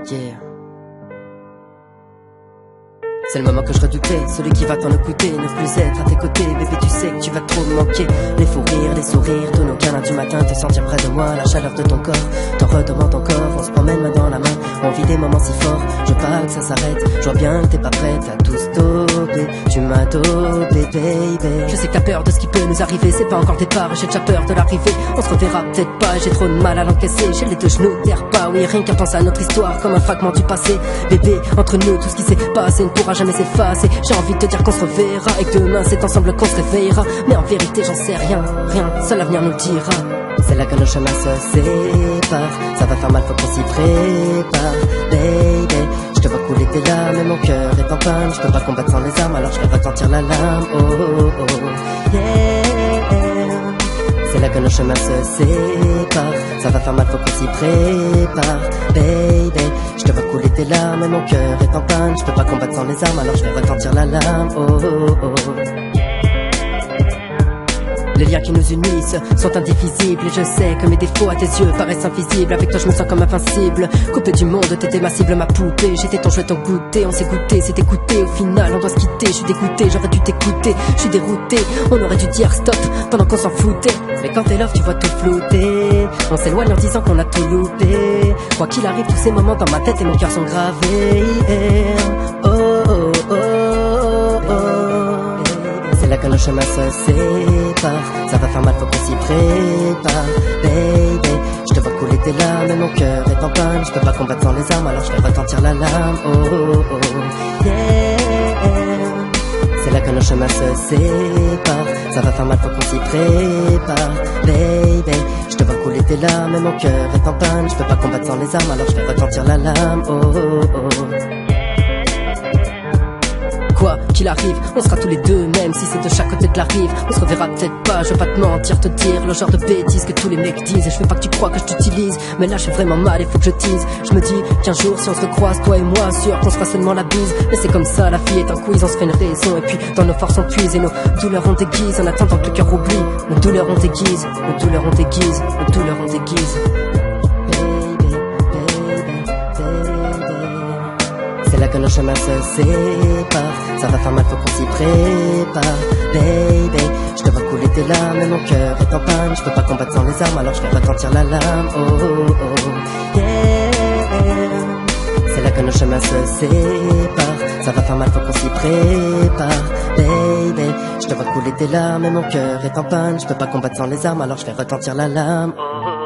Yeah. C'est le moment que je redoutais, celui qui va t'en écouter, ne plus être à tes côtés. Bébé, tu sais que tu vas trop me manquer. Les fous rires, les sourires, tous nos câlins du matin, te sentir près de moi, la chaleur de ton corps, t'en redemande encore. On se promène main dans la main, on vit des moments si forts. Je veux pas que ça s'arrête, je vois bien que t'es pas prête à tout stopper. Tu m'as dopé, baby. Je sais que t'as peur de ce qui peut nous arriver, c'est pas encore le départ, j'ai déjà peur de l'arrivée. On se reverra peut-être pas, j'ai trop de mal à l'encaisser. J'ai les deux genoux, terre pas, oui, rien qu'à penser à notre histoire, comme un fragment du passé. Bébé, entre nous, tout ce qui s'est passé ne pourra jamais s'effacer. J'ai envie de te dire qu'on se reverra et que demain c'est ensemble qu'on se réveillera. Mais en vérité j'en sais rien, seul l'avenir nous le dira. C'est là que nos chemins se séparent, ça va faire mal, faut qu'on s'y prépare. Baby, je te vois couler tes larmes et mon cœur est en panne. Je peux pas combattre sans les armes, alors je vais retentir la lame. Oh oh oh, yeah. C'est là que nos chemins se séparent, ça va faire mal, faut qu'on s'y prépare. Baby, je te vois couler tes larmes et mon cœur est en panne. Je peux pas combattre sans les armes, alors je vais retentir la lame. Oh oh oh. Les liens qui nous unissent sont indivisibles et je sais que mes défauts à tes yeux paraissent invisibles. Avec toi je me sens comme invincible, coupé du monde, t'étais ma cible, ma poupée. J'étais ton jouet, ton goûter, on s'est goûté, c'est écouté. Au final on doit se quitter, je suis dégoûté, j'aurais dû t'écouter. Je suis dérouté, on aurait dû dire stop pendant qu'on s'en foutait. Mais quand t'es love tu vois tout flouter, on s'éloigne en disant qu'on a tout loupé. Quoi qu'il arrive, tous ces moments dans ma tête et mon cœur sont gravés. Oh oh oh oh. C'est là que nos chemins se séparent, ça va faire mal, faut qu'on s'y prépare. Baby, je te vois couler tes larmes et mon cœur est en panne. Je peux pas combattre sans les armes, alors je vais retentir la lame. Oh oh oh, yeah. C'est là que nos chemins se séparent, ça va faire mal, faut qu'on s'y prépare. Baby, je te vois couler tes larmes et mon cœur est en panne. Je peux pas combattre sans les armes, alors je vais retentir la lame. Oh oh oh. Quoi qu'il arrive, on sera tous les deux, même si c'est de chaque côté de la rive. On se reverra peut-être pas, je veux pas te mentir, te dire le genre de bêtises que tous les mecs disent. Et je veux pas que tu crois que je t'utilise, mais là je suis vraiment mal et faut que je tease. Je me dis qu'un jour si on se recroise, toi et moi, sûr qu'on se fera seulement la bise. Mais c'est comme ça, la vie est un quiz, on se fait une raison. Et puis dans nos forces on puise et nos douleurs on déguise. En attendant que le cœur oublie, nos douleurs on déguise, nos douleurs on déguise, nos douleurs on déguise. C'est là que nos chemins se séparent, ça va faire mal, faut qu'on s'y prépare. Baby, je te vois couler tes larmes et mon cœur est en panne. Je peux pas combattre sans les armes, alors je vais retentir la lame. Oh oh oh, yeah. C'est là que nos chemins se séparent, ça va faire mal, faut qu'on s'y prépare. Baby, je te vois couler tes larmes et mon cœur est en panne. Je peux pas combattre sans les armes, alors je vais retentir la lame. Oh oh.